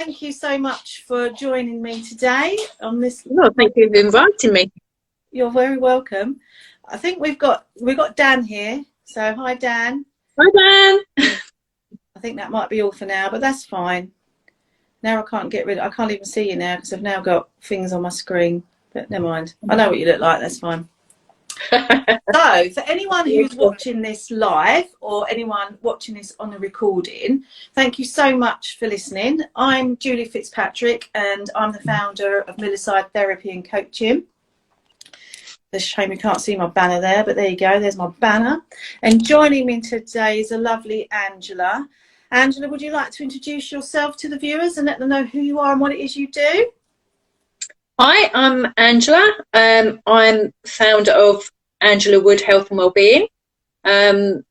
thank you so much for joining me today on this. Well, thank you for inviting me. You're very welcome. I think we've got Dan here. So hi, Dan. Hi, Dan. I think that might be all for now, but that's fine. Now I can't even see you now because I've now got things on my screen. But never mind. I know what you look like. That's fine. So, for anyone who's watching this live or anyone watching this on the recording, thank you so much for listening. I'm Julie Fitzpatrick and I'm the founder of Millerside Therapy and Coaching. It's a shame you can't see my banner there, but there you go. There's my banner. And joining me today is a lovely Angela. Angela, would you like to introduce yourself to the viewers and let them know who you are and what it is you do? Hi, I'm Angela. I'm founder of Angela Wood Health and Wellbeing. For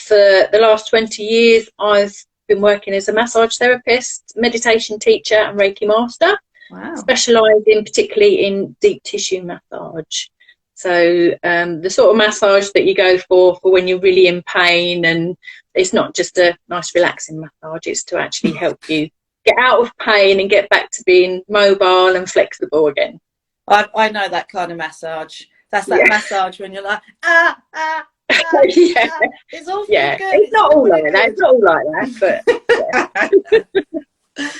the last 20 years, I've been working as a massage therapist, meditation teacher and Reiki master. Wow. Specialising particularly in deep tissue massage. So the sort of massage that you go for when you're really in pain, and it's not just a nice relaxing massage, it's to actually help you get out of pain and get back to being mobile and flexible again. I know that kind of massage. That's that massage when you're like, yeah. It's all good. It's not all like that. It's not all like that, but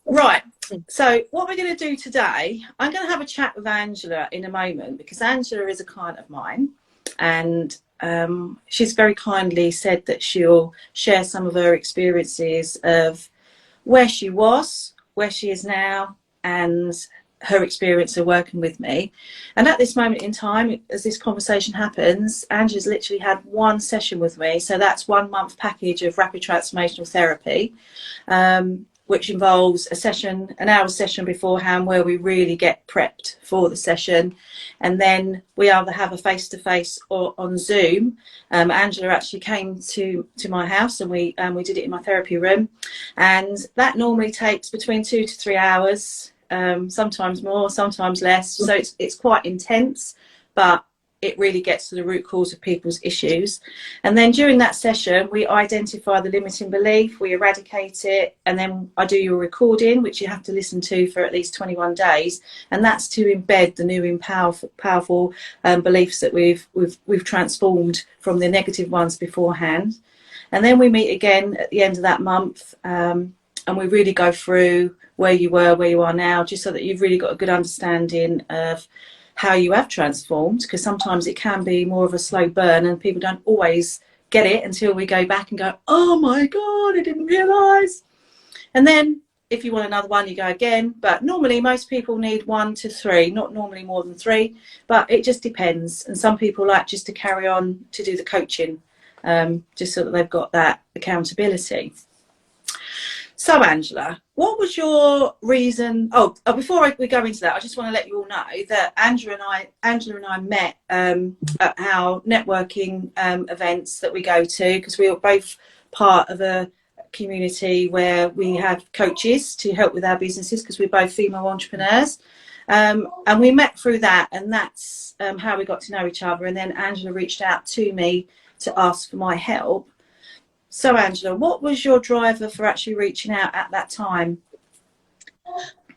Right. So what we're going to do today, I'm going to have a chat with Angela in a moment because Angela is a client of mine, and she's very kindly said that she'll share some of her experiences of where she was, where she is now, and her experience of working with me. And at this moment in time, as this conversation happens, Angela's literally had one session with me. So that's 1 month package of rapid transformational therapy, which involves a session, an hour session beforehand where we really get prepped for the session. And then we either have a face-to-face or on Zoom. Angela actually came to my house and we did it in my therapy room. And that normally takes between 2 to 3 hours, sometimes more, sometimes less. So it's quite intense, but it really gets to the root cause of people's issues. And then during that session, we identify the limiting belief, we eradicate it, and then I do your recording, which you have to listen to for at least 21 days. And that's to embed the new and powerful beliefs that we've transformed from the negative ones beforehand. And then we meet again at the end of that month, and we really go through where you were, where you are now, just so that you've really got a good understanding of how you have transformed, because sometimes it can be more of a slow burn and people don't always get it until we go back and go, oh my God, I didn't realise. And then if you want another one, you go again. But normally most people need 1 to 3, not normally more than 3, but it just depends. And some people like just to carry on to do the coaching, just so that they've got that accountability. So Angela, what was your reason? Oh, before we go into that, I just want to let you all know that Angela and I met at our networking events that we go to, because we are both part of a community where we have coaches to help with our businesses, because we're both female entrepreneurs. And we met through that, and that's how we got to know each other. And then Angela reached out to me to ask for my help. So Angela, what was your driver for actually reaching out at that time?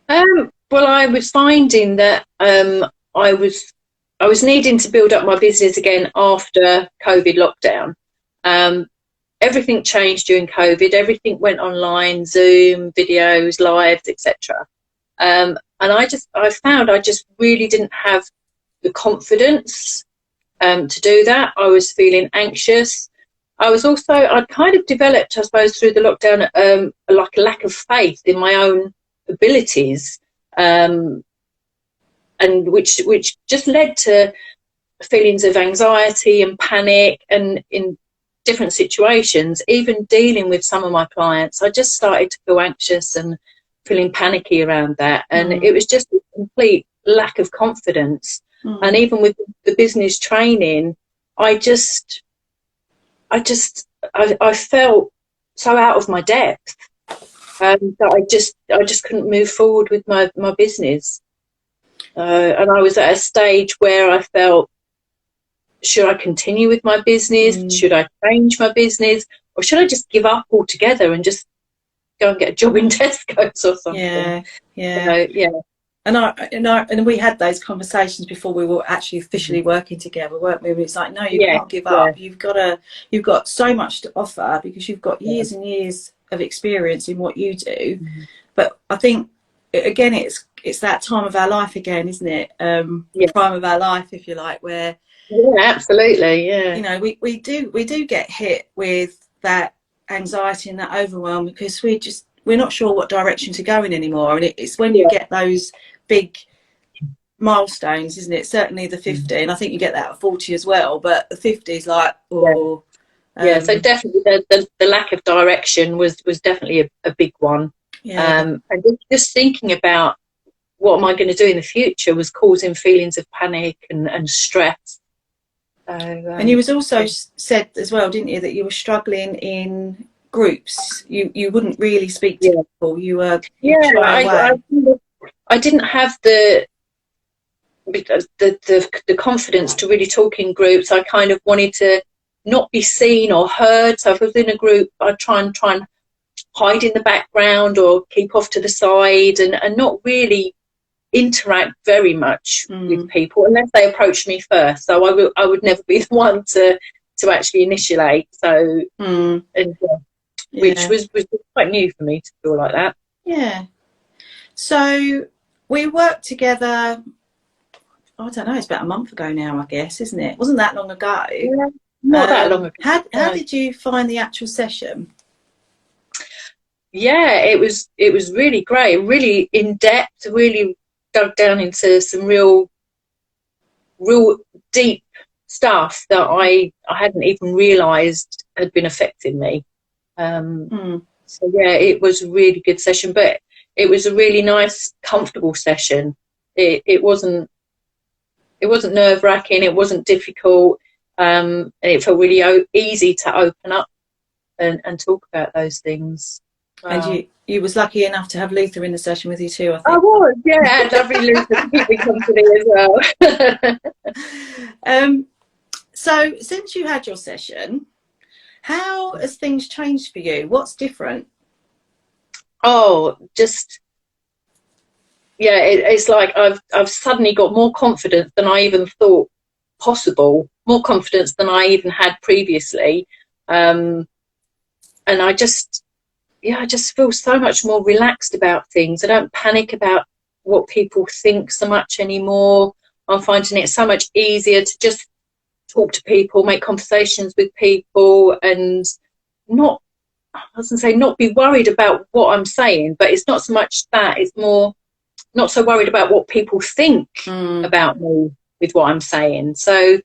Well, I was finding that I was needing to build up my business again after COVID lockdown. Everything changed during COVID. Everything went online, Zoom, videos, lives, etc. And I found I just really didn't have the confidence to do that. I was feeling anxious. I'd kind of developed, I suppose, through the lockdown, like a lack of faith in my own abilities, and which just led to feelings of anxiety and panic. And in different situations, even dealing with some of my clients, I just started to feel anxious and feeling panicky around that. And it was just a complete lack of confidence. And even with the business training, I felt so out of my depth that I just couldn't move forward with my business. And I was at a stage where I felt, should I continue with my business? Should I change my business? Or should I just give up altogether and just go and get a job in Tesco's or something. Yeah. So, yeah. And we had those conversations before we were actually officially working together, weren't we? It's like, no, you can't give up. You've got so much to offer because you've got years and years of experience in what you do. But I think again, it's that time of our life again, isn't it? Prime of our life, if you like, where absolutely, you know, we do get hit with that anxiety and that overwhelm because we're not sure what direction to go in anymore, and it's when you get those big milestones, isn't it? Certainly the 50, and I think you get that at 40 as well, but the 50 is like, so definitely the lack of direction was definitely a big one. And just thinking about what am I going to do in the future was causing feelings of panic and stress. And you was also said as well, didn't you, that you were struggling in groups. You wouldn't really speak to people. You were I didn't have the confidence to really talk in groups. I kind of wanted to not be seen or heard. So if I was in a group, I'd try and hide in the background or keep off to the side and not really interact very much with people unless they approached me first. So I would never be the one to actually initiate. So which was quite new for me to feel like that. Yeah. So we worked together, I don't know, it's about a month ago now, I guess, isn't it? Wasn't that long ago? Yeah, not that long ago. How did you find the actual session? Yeah, it was really great, really in depth, really dug down into some real deep stuff that I hadn't even realised had been affecting me. So yeah, it was a really good session, but it was a really nice, comfortable session. It wasn't nerve-wracking, it wasn't difficult, and it felt really easy to open up and talk about those things. And you was lucky enough to have Luther in the session with you too, I think. I was, yeah. Lovely Luther to keep me company as well. So since you had your session, how has things changed for you? What's different? Oh, just it's like I've suddenly got more confidence than I even thought possible, more confidence than I even had previously, and I just feel so much more relaxed about things. I don't panic about what people think so much anymore. I'm finding it so much easier to just talk to people, make conversations with people, and not be worried about what I'm saying, but it's not so much that, it's more not so worried about what people think about me with what I'm saying. So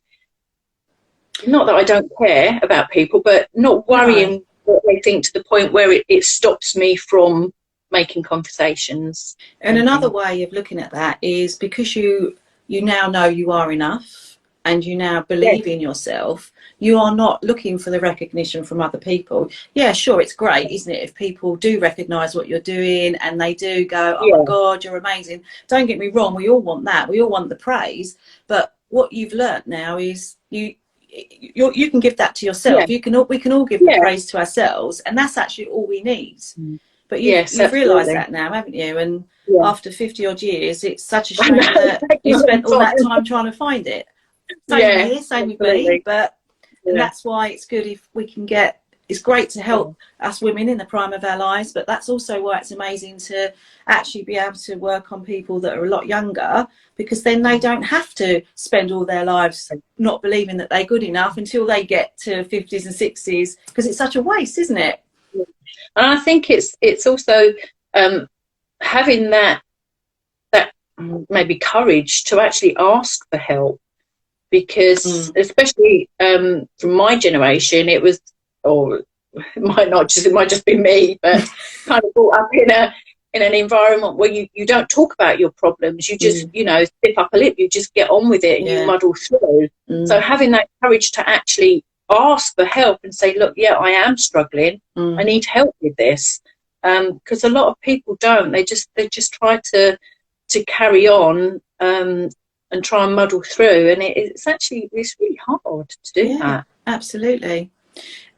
not that I don't care about people, but not worrying what they think to the point where it stops me from making conversations. And another way of looking at that is because you now know you are enough and you now believe in yourself, you are not looking for the recognition from other people. Yeah, sure, it's great, isn't it, if people do recognise what you're doing and they do go, oh my God, you're amazing. Don't get me wrong, we all want that. We all want the praise. But what you've learnt now is you can give that to yourself. We can all give the praise to ourselves, and that's actually all we need. But you've realised that now, haven't you? And after 50 odd years, it's such a shame that you spent all that time trying to find it. Same with me, but and that's why it's good if we can it's great to help us women in the prime of our lives, but that's also why it's amazing to actually be able to work on people that are a lot younger, because then they don't have to spend all their lives not believing that they're good enough until they get to 50s and 60s, because it's such a waste, isn't it? And I think it's also having that maybe courage to actually ask for help, because especially from my generation, it was, or it might just be me, but kind of brought up in an environment where you don't talk about your problems. You just stiff up a lip, you just get on with it and you muddle through. So having that courage to actually ask for help and say, look, I am struggling, I need help with this, because a lot of people don't. They just try to carry on and try and muddle through, and it's really hard to do that. Absolutely.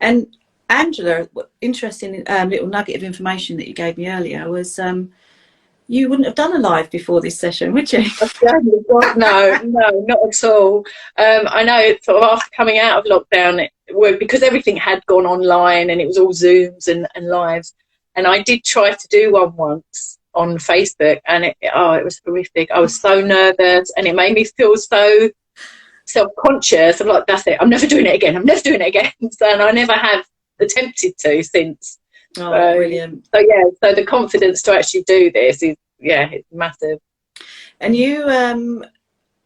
And Angela, interesting little nugget of information that you gave me earlier was you wouldn't have done a live before this session, would you? No, not at all. I know sort of after coming out of lockdown, because everything had gone online and it was all Zooms and lives, and I did try to do one once on Facebook, and it was horrific. I was so nervous, and it made me feel so self-conscious. I'm like, that's it, I'm never doing it again. So, and I never have attempted to since. Brilliant. So the confidence to actually do this is, it's massive. And you,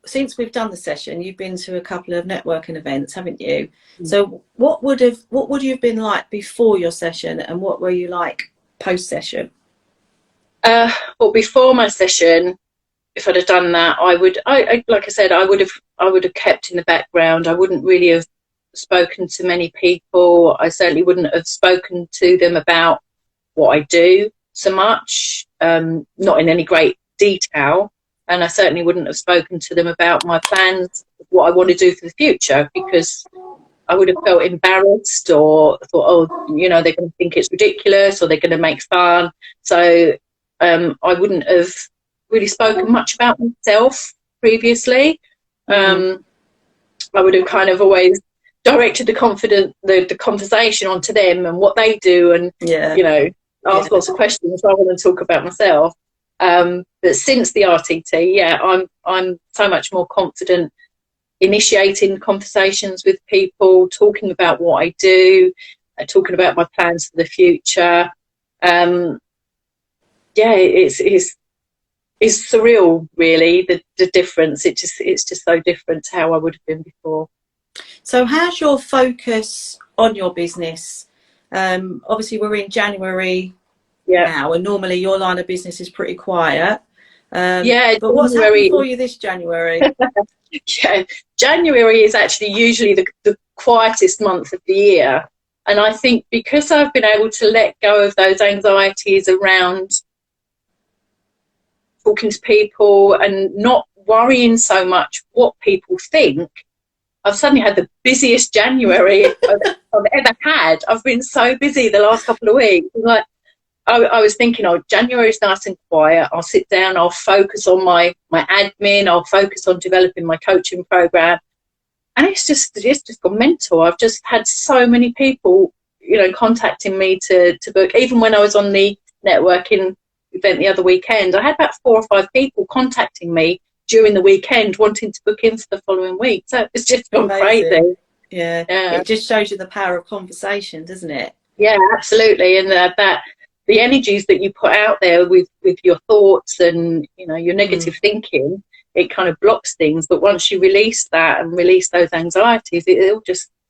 since we've done the session, you've been to a couple of networking events, haven't you? So what would you have been like before your session, and what were you like post session? Well, before my session, if I'd have done that, like I said, I would have kept in the background. I wouldn't really have spoken to many people. I certainly wouldn't have spoken to them about what I do so much, not in any great detail. And I certainly wouldn't have spoken to them about my plans, what I want to do for the future, because I would have felt embarrassed or thought, they're going to think it's ridiculous, or they're going to make fun. So I wouldn't have really spoken much about myself previously. I would have kind of always directed the conversation onto them and what they do, and ask lots of questions rather than talk about myself. But since the RTT, I'm so much more confident initiating conversations with people, talking about what I do, talking about my plans for the future. It's surreal, really, the difference. It's just so different to how I would have been before. So how's your focus on your business? Obviously we're in January now, and normally your line of business is pretty quiet. But what's happened for you this January? January is actually usually the quietest month of the year. And I think because I've been able to let go of those anxieties around talking to people and not worrying so much what people think, I've suddenly had the busiest January I've ever had. I've been so busy the last couple of weeks. Like, I was thinking, January's nice and quiet. I'll sit down, I'll focus on my admin, I'll focus on developing my coaching program. And it's just gone mental. I've just had so many people, contacting me to book. Even when I was on the networking event the other weekend, I had about 4 or 5 people contacting me during the weekend wanting to book in for the following week. So it's just gone crazy. Yeah. It just shows you the power of conversation, doesn't it? Yeah, absolutely. And that the energies that you put out there with your thoughts and your negative thinking, it kind of blocks things. But once you release that and release those anxieties,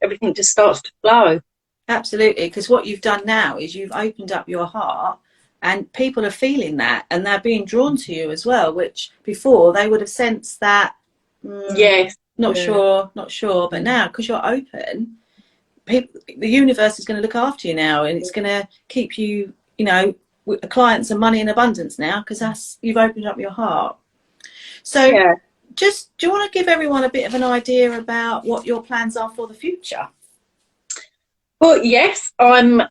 everything just starts to flow. Absolutely, because what you've done now is you've opened up your heart, and people are feeling that, and they're being drawn to you as well, which before they would have sensed that not sure, but now because you're open, the universe is going to look after you now, and it's going to keep you with clients and money in abundance now, because you've opened up your heart. So do you want to give everyone a bit of an idea about what your plans are for the future? Well, yes, I'm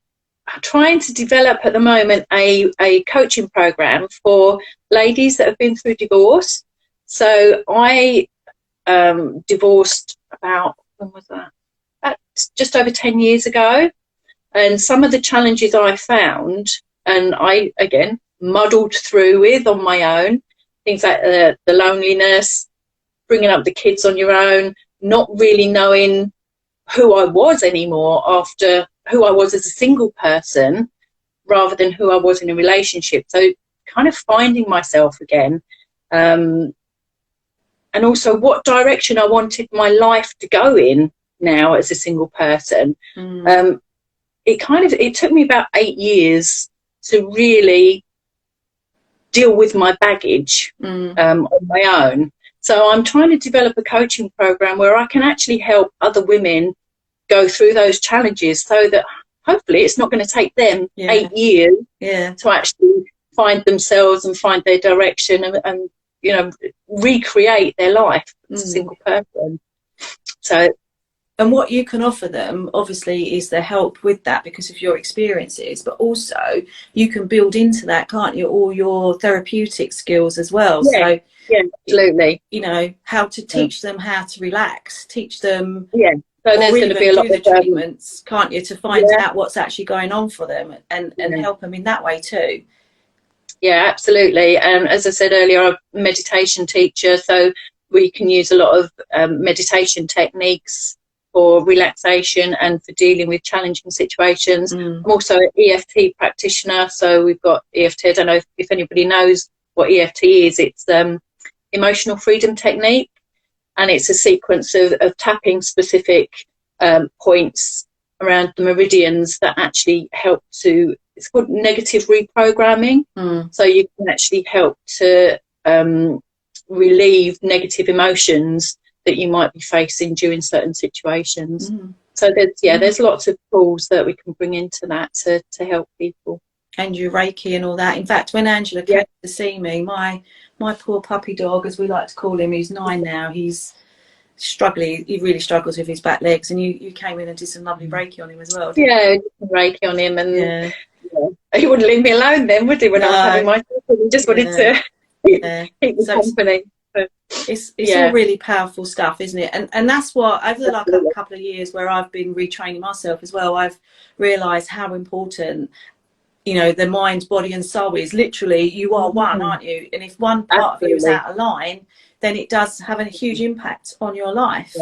trying to develop at the moment a coaching program for ladies that have been through divorce. So I divorced about just over 10 years ago, and some of the challenges I found, and I again muddled through with on my own, things like the loneliness, bringing up the kids on your own, not really knowing who I was anymore after who I was as a single person rather than who I was in a relationship. So kind of finding myself again, and also what direction I wanted my life to go in now as a single person. It took me about 8 years to really deal with my baggage on my own. So I'm trying to develop a coaching program where I can actually help other women go through those challenges, so that hopefully it's not going to take them 8 years to actually find themselves and find their direction and recreate their life as a single person. So And what you can offer them, obviously, is the help with that because of your experiences, but also you can build into that, can't you, all your therapeutic skills as well. Yeah, So, yeah, absolutely. you know, how to teach them how to relax, teach them, Yeah. So there's going to be a lot do the of treatments, can't you, to find yeah, out what's actually going on for them and yeah. help them in that way too. Yeah, absolutely. And as I said earlier, I'm a meditation teacher, so we can use a lot of meditation techniques for relaxation and for dealing with challenging situations. I'm also an EFT practitioner, so we've got EFT. I don't know if anybody knows what EFT is. It's emotional freedom technique, and it's a sequence of tapping specific points around the meridians that actually help to, it's called negative reprogramming. So you can actually help to relieve negative emotions that you might be facing during certain situations. So there's lots of tools that we can bring into that to help people. And your Reiki and all that. In fact, when Angela came to see me, my poor puppy dog, as we like to call him, he's 9 now, he's struggling, he really struggles with his back legs, and you came in and did some lovely Reiki on him as well. Yeah, Reiki on him, and he wouldn't leave me alone then, would he, when I was having my talk? He just wanted to keep me company. It's all really powerful stuff, isn't it? And that's what, over the last couple of years where I've been retraining myself as well, I've realised how important, you know, the mind, body and soul is. Literally, you are one, aren't you? And if one part of you is out of line, then it does have a huge impact on your life.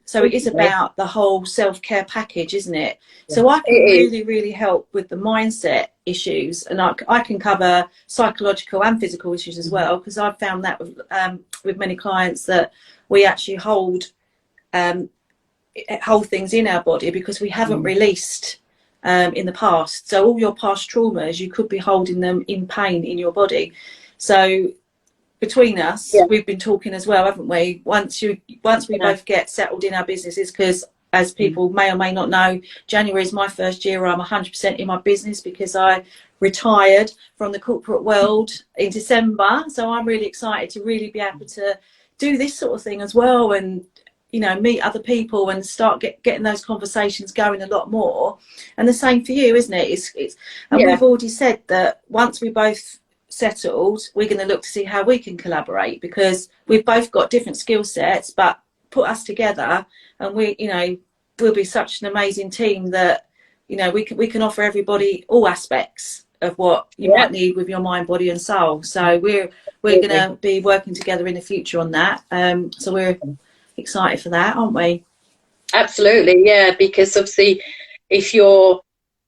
So it is about the whole self-care package, isn't it? So I can really, really help with the mindset issues, and I can cover psychological and physical issues as well, because I've found that with many clients that we actually hold things in our body because we haven't released in the past. So all your past traumas, you could be holding them in pain in your body. So between us, we've been talking as well, haven't we? Once we both get settled in our businesses, because as people may or may not know, January is my first year where I'm 100% in my business, because I retired from the corporate world in December. So I'm really excited to really be able to do this sort of thing as well, and, you know, meet other people and start getting those conversations going a lot more. And the same for you, isn't it? We've already said that once we both settled, we're going to look to see how we can collaborate, because we've both got different skill sets, but put us together and we'll be such an amazing team that, you know, we can offer everybody all aspects of what you might need with your mind, body and soul. So we're going to be working together in the future on that. So we're excited for that, aren't we? Absolutely, yeah, because obviously if your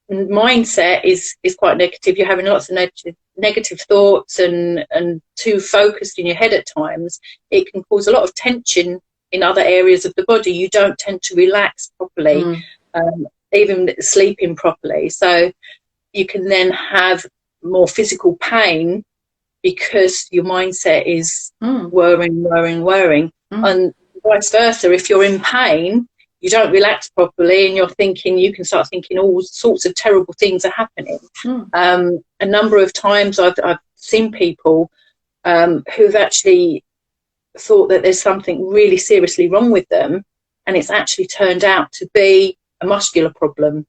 mindset is quite negative, you're having lots of negative thoughts and too focused in your head at times, it can cause a lot of tension in other areas of the body. You don't tend to relax properly, even sleeping properly. So you can then have more physical pain because your mindset is worrying. And vice versa, if you're in pain, you don't relax properly and you can start thinking all sorts of terrible things are happening. A number of times I've seen people who've actually thought that there's something really seriously wrong with them, and it's actually turned out to be a muscular problem.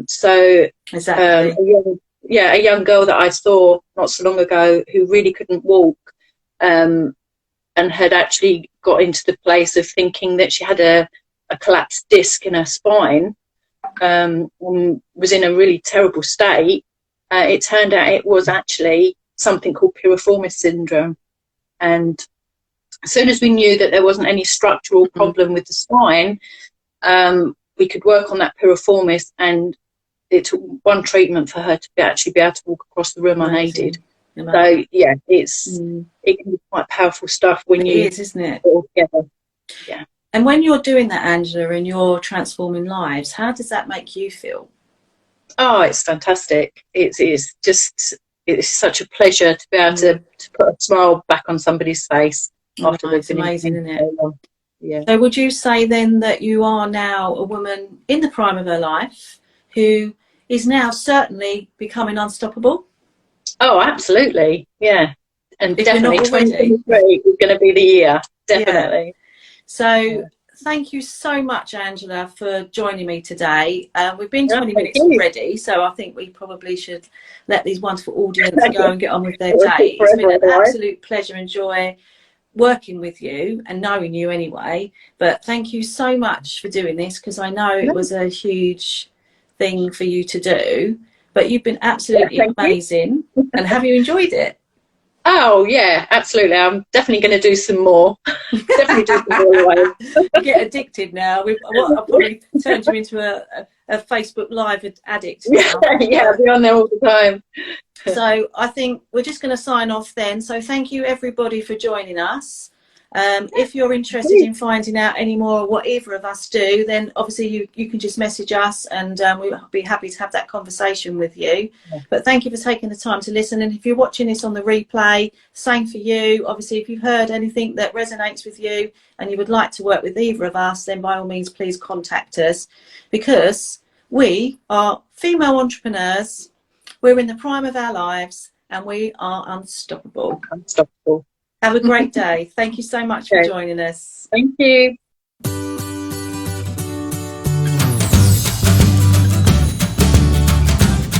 So exactly. A young girl that I saw not so long ago who really couldn't walk, and had actually got into the place of thinking that she had a collapsed disc in her spine, and was in a really terrible state. It turned out it was actually something called piriformis syndrome. And as soon as we knew that there wasn't any structural problem with the spine, we could work on that piriformis, and it took one treatment for her to actually be able to walk across the room unaided. So yeah, it can be quite powerful stuff when it is, isn't it? All together. Yeah. And when you're doing that, Angela, and you're transforming lives, how does that make you feel? Oh, it's fantastic. It's such a pleasure to be able to put a smile back on somebody's face after they've been amazing, isn't it? Yeah. So would you say then that you are now a woman in the prime of her life who is now certainly becoming unstoppable? Oh, absolutely. Yeah. And definitely 2023 is going to be the year. Definitely. Yeah. So thank you so much, Angela, for joining me today. We've been 20 thank minutes you. already, so I think we probably should let these wonderful audience go and get on with their It'll day. take It's been an forever otherwise. absolute pleasure and joy working with you and knowing you anyway. But thank you so much for doing this, because I know it was a huge thing for you to do. But you've been absolutely amazing. And have you enjoyed it? Oh yeah, absolutely. I'm definitely going to do some more. Definitely do some more. You get addicted now. I've probably turned you into a Facebook Live addict now. Yeah, I'll be on there all the time. So I think we're just going to sign off then. So thank you everybody for joining us. If you're interested in finding out any more of what either of us do, then obviously you can just message us, and we'll be happy to have that conversation with you. But thank you for taking the time to listen. And if you're watching this on the replay, same for you. Obviously, if you've heard anything that resonates with you and you would like to work with either of us, then by all means, please contact us, because we are female entrepreneurs. We're in the prime of our lives and we are unstoppable. Unstoppable. Have a great day. Thank you so much for joining us. Thank you.